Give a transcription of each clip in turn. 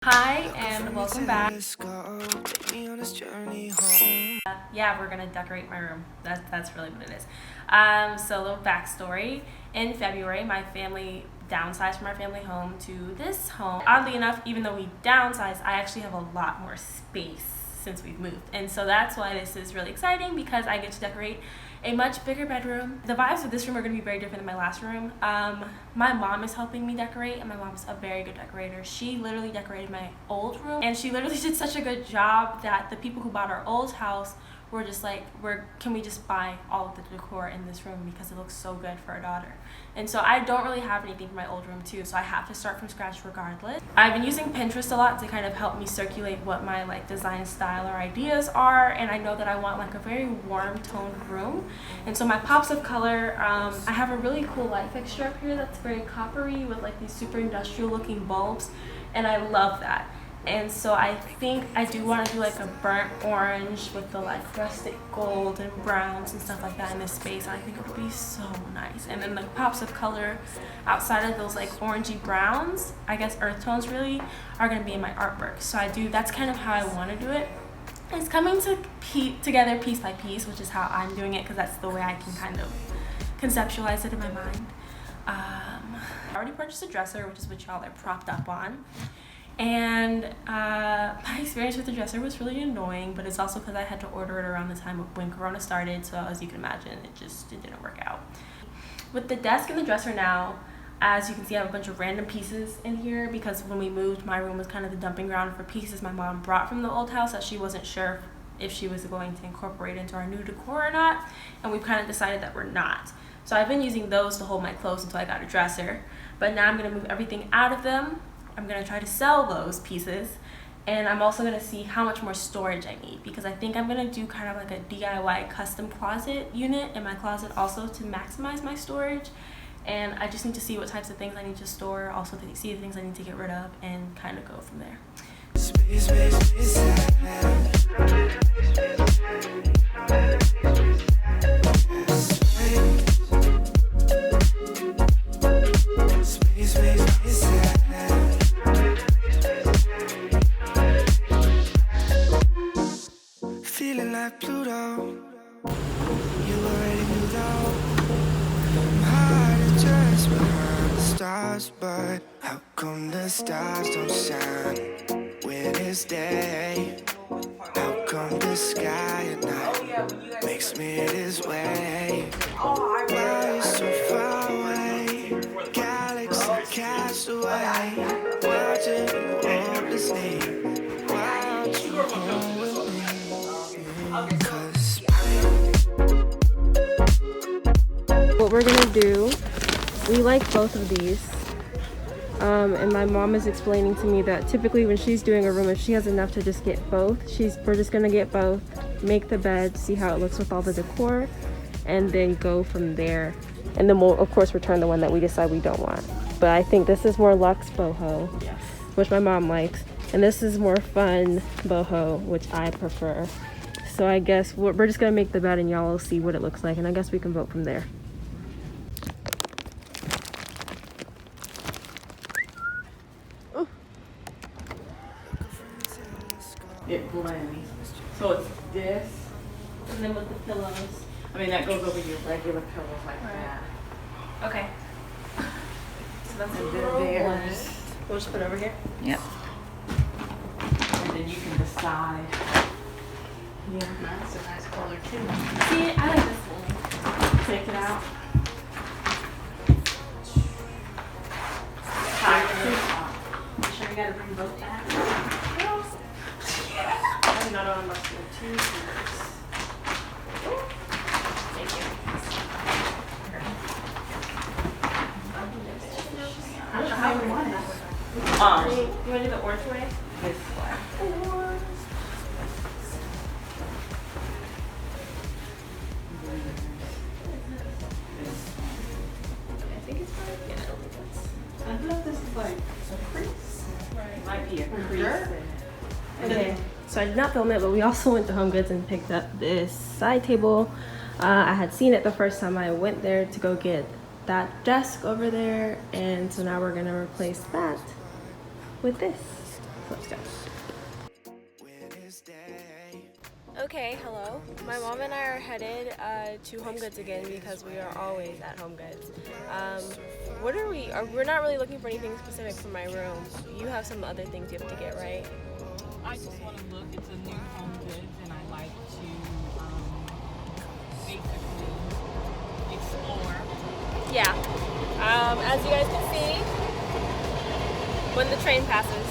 Hi and welcome back. Yeah, we're gonna decorate my room. That's really what it is. So a little backstory. In February, my family downsized from our family home to this home. Oddly enough, even though we downsized, I actually have a lot more space since we've moved. And so that's why this is really exciting, because I get to decorate a much bigger bedroom. The vibes of this room are going to be very different than my last room. My mom is helping me decorate, and my mom's a very good decorator. She literally decorated my old room, and she literally did such a good job that the people who bought our old house were just like, can we just buy all of the decor in this room because it looks so good for our daughter. And so I don't really have anything for my old room too, so I have to start from scratch regardless. I've been using Pinterest a lot to kind of help me circulate what my design style or ideas are, and I know that I want a very warm toned room. And so my pops of color, I have a really cool light fixture up here that's very coppery with these super industrial looking bulbs, and I love that. And so I think I do want to do a burnt orange with the rustic gold and browns and stuff like that in this space. I think it would be so nice. And then the pops of color outside of those orangey browns, I guess earth tones really, are going to be in my artwork. So that's kind of how I want to do it. It's coming together piece by piece, which is how I'm doing it, because that's the way I can kind of conceptualize it in my mind. I already purchased a dresser, which is what y'all are propped up on. And my experience with the dresser was really annoying, but it's also because I had to order it around the time of when Corona started, so as you can imagine, it didn't work out. With the desk and the dresser now, as you can see, I have a bunch of random pieces in here, because when we moved, my room was kind of the dumping ground for pieces my mom brought from the old house that she wasn't sure if she was going to incorporate into our new decor or not, and we've kind of decided that we're not. So I've been using those to hold my clothes until I got a dresser, but now I'm going to move everything out of them. I'm going to try to sell those pieces, and I'm also going to see how much more storage I need, because I think I'm going to do kind of a DIY custom closet unit in my closet also to maximize my storage. And I just need to see what types of things I need to store, also to see the things I need to get rid of, and kind of go from there. Feeling like Pluto, you already knew though. I'm hard to dress behind the stars, but how come the stars don't shine when it's day? How come the sky at night makes me this way? Why you so far away? Galaxy cast away, watching you hopelessly. Why aren't you home with me? What we're gonna do, we like both of these, and my mom is explaining to me that typically when she's doing a room, if she has enough to just get both, we're just gonna get both, make the bed, see how it looks with all the decor, and then go from there. And then we'll of course return the one that we decide we don't want. But I think this is more luxe boho, which my mom likes, and this is more fun boho, which I prefer. So I guess we're just gonna make the bed, and y'all will see what it looks like, and I guess we can vote from there. It blends. So it's this, And then with the pillows. I mean, that goes over your regular pillows like that. Okay. So that's And then there's, we'll just put it over here. yep. And then you can decide. Yeah, that's a nice color too. See, I like this one. Take it out. You sure we gotta bring both back? I'm not on my school too. Thank you. I don't know how we want that. You want to do the orange way? This way. I think it's probably, yeah, I don't think that's. I thought this was like a crease. It might be a crease. Okay, so I did not film it, but we also went to Home Goods and picked up this side table. I had seen it the first time I went there to go get that desk over there, and so now we're gonna replace that with this. let's go. Okay, hello. My mom and I are headed to Home Goods again because we are always at Home Goods. We're not really looking for anything specific for my room. You have some other things you have to get, right? I just want to look into new Home Goods, and I like to basically explore. Yeah. As you guys can see, when the train passes,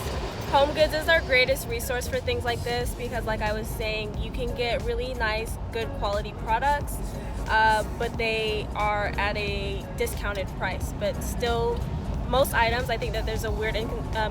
Home Goods is our greatest resource for things like this because, like I was saying, you can get really nice, good quality products, but they are at a discounted price. But still, most items, I think that there's a weird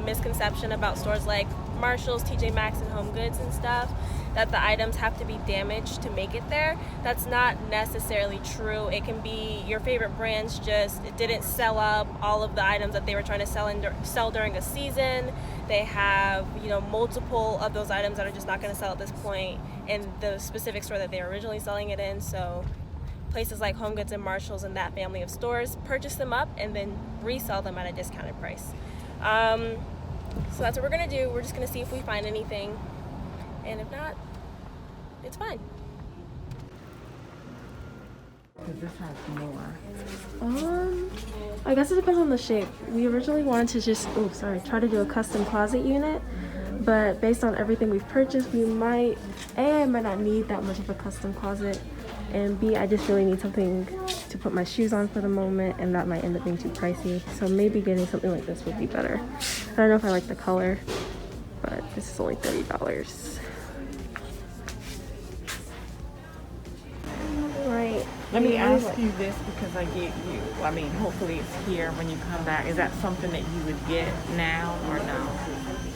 misconception about stores like Marshalls, TJ Maxx, and Home Goods and stuff, that the items have to be damaged to make it there. That's not necessarily true. It can be your favorite brands just didn't sell up all of the items that they were trying to sell during a season. They have, multiple of those items that are just not going to sell at this point in the specific store that they were originally selling it in. So places like Home Goods and Marshalls and that family of stores purchase them up and then resell them at a discounted price. So that's what we're going to do. We're just going to see if we find anything. And if not, it's fine. Because this has more. I guess it depends on the shape. We originally wanted to just, try to do a custom closet unit, but based on everything we've purchased, I might not need that much of a custom closet, and B, I just really need something to put my shoes on for the moment, and that might end up being too pricey. So maybe getting something like this would be better. I don't know if I like the color, but this is only $30. Right. Let me ask you this because hopefully it's here when you come back. Is that something that you would get now or no?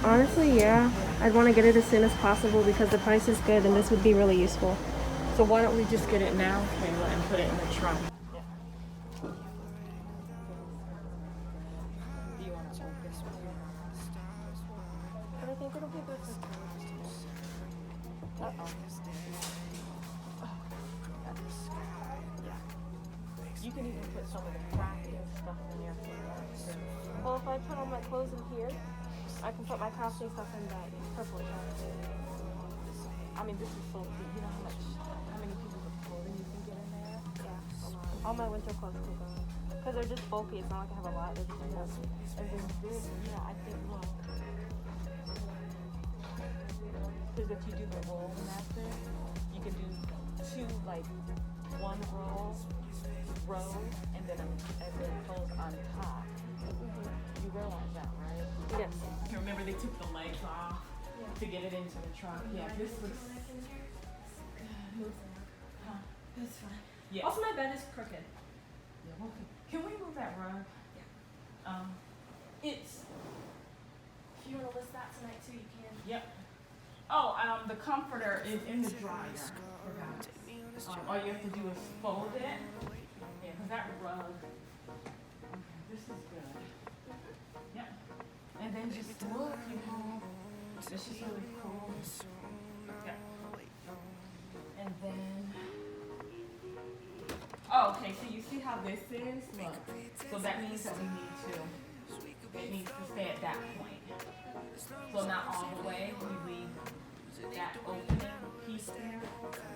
Honestly, yeah. I'd want to get it as soon as possible because the price is good and this would be really useful. So why don't we just get it now, Kayla, and put it in the trunk? Do you want to open this one? But I think it'll be good for You can even put some of the crafty stuff in there. Well, if I put all my clothes in here, I can put my crafting stuff in that purple chest. This is so cute. You know how many pieces of clothing you can get in there? Yeah, a lot. All my winter clothes can go in. Because they're just bulky. It's not like I have a lot. They're just enough. And then this, I think, because if you do the roll method, you can do two, one row, and then clothes on top. You realize that, right? Yes. You remember they took the legs off to get it into the trunk? Yeah, this looks good. It's fine. Yeah. Also, my bed is crooked. Yeah, well, can we move that rug? Yeah. If you want to list that tonight too, you can. Yep. Oh, the comforter is in the dryer. All you have to do is fold it. Yeah, because that rug. Okay, this is good. Yep. And then just look, this is really cool. Yeah. And then. Oh, okay, so you see how this is? Look. So that means that it needs to stay at that point. So not all the way, we leave that opening piece there. Okay.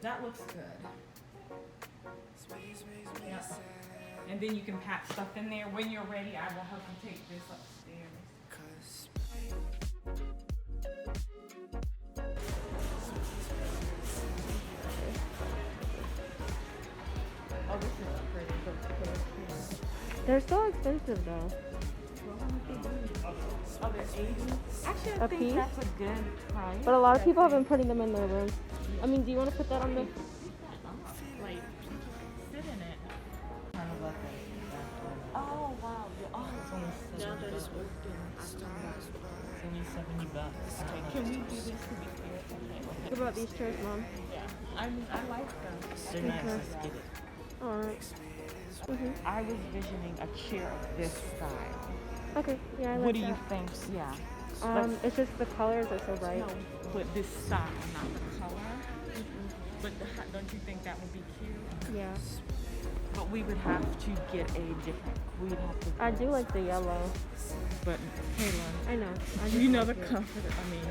That looks good. Yeah. And then you can pack stuff in there. When you're ready, I will help you take this upstairs. Oh, this is pretty. They're so expensive though. Oh, they're 80? Actually, I A think piece? that's a good price. But a lot of people have been putting them in their rooms. Do you want to put that on the... Sit in it. Oh, wow. It's only $70. Okay, can we do this to be fair? Okay. What about these chairs, Mom? Yeah. I like them. They're nice. Let's get it. Alright. I was visioning a chair of this style. Okay, yeah, I like What do that. you think? Yeah. It's just the colors are so bright. No, but this style, not the color. But don't you think that would be cute? Yeah. But we would have to get a different. We'd have to. I do like the yellow. but Kayla, I know. you know the comforter. I mean,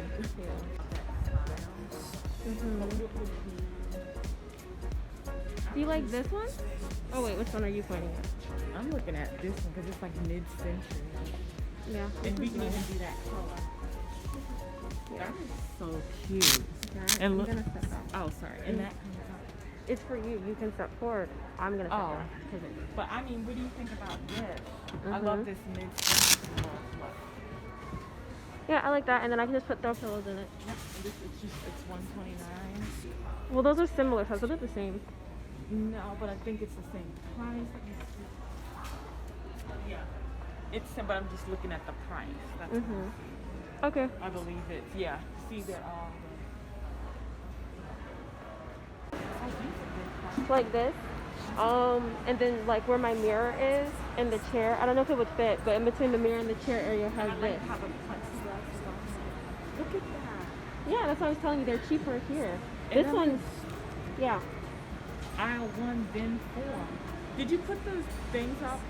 Do you like this one? Oh wait, which one are you pointing at? I'm looking at this one because it's like mid-century, Yeah. and we can even do that color. Yeah. That is so cute. Yeah, And I'm look. gonna step out. Oh, sorry. And that comes out. It's for you. You can step forward. I'm gonna step Oh, out. but I mean, what do you think about this? I love this mid-century look. Yeah, I like that. And then I can just put throw pillows in it. Yep. It's $129. Well, those are similar, so they're the same. No, but I think it's the same price. Yeah. But I'm just looking at the price. That's Okay. I believe it's, yeah. See, they're all. Like this. And then like where my mirror is and the chair. I don't know if it would fit, but in between the mirror and the chair area has this. Have a plexiglass on. Look at that. Yeah, that's what I was telling you. They're cheaper here. And This one's, yeah. Aisle 1, bin 4. Did you put those things up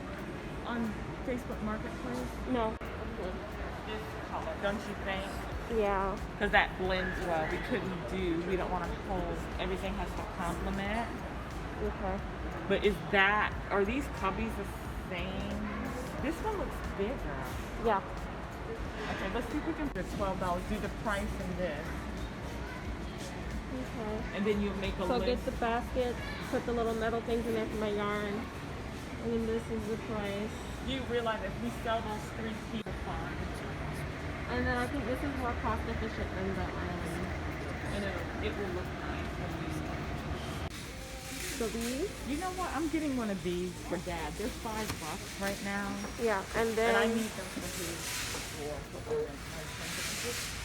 on Facebook Marketplace? No. This color, don't you think? Yeah. Because that blends well. We don't want to hold, everything has to complement. Okay. But are these cubbies the same? This one looks bigger. Yeah. Okay, let's see if we can do $12. Do the price in this. Okay. And then you'll make a So list. get the basket, put the little metal things in there for my yarn. And then this is the price. You realize if we sell those 3 feet of fun. And then I think this is more cost efficient than the And it will look nice when we so these. You know what? I'm getting one of these for Dad. They're $5 right now. Yeah, and then And I need them for his for orientation.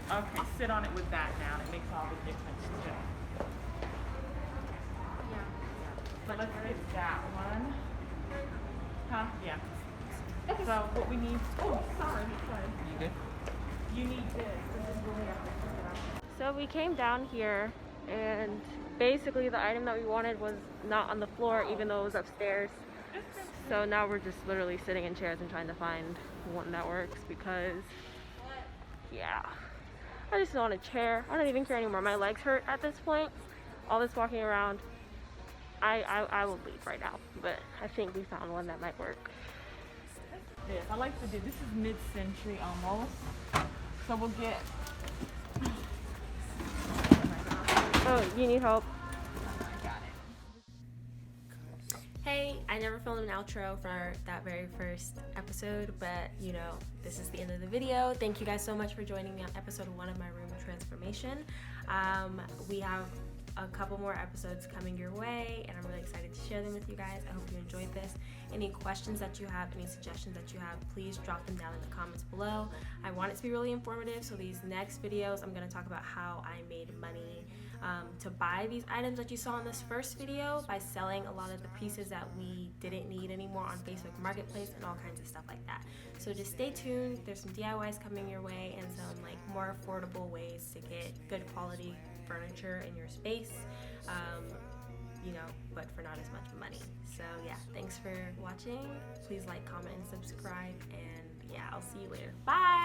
Okay, sit on it with that now. It makes all the difference too. yeah. So let's get that one. Huh? Yeah. So what we need, oh, sorry. You good? You need this. So we came down here and basically the item that we wanted was not on the floor even though it was upstairs. So now we're just literally sitting in chairs and trying to find one that works because yeah. I just want a chair. I don't even care anymore. My legs hurt at this point. All this walking around. I will leave right now. But I think we found one that might work. This. I like to do, this is mid-century almost. So we'll get, Oh, you need help? I got it. Hey, I never filmed an outro for that very first episode, but you know, this is the end of the video. Thank you guys so much for joining me on episode 1 of my room transformation. We have a couple more episodes coming your way and I'm really excited to share them with you guys. I hope you enjoyed this. Any questions that you have, any suggestions that you have, please drop them down in the comments below. I want it to be really informative, so these next videos I'm going to talk about how I made money to buy these items that you saw in this first video by selling a lot of the pieces that we didn't need anymore on Facebook Marketplace and all kinds of stuff like that. So just stay tuned. There's some DIYs coming your way and some like more affordable ways to get good quality furniture in your space, you know, but for not as much money. So yeah, thanks for watching. Please like, comment, and subscribe, and yeah, I'll see you later. Bye.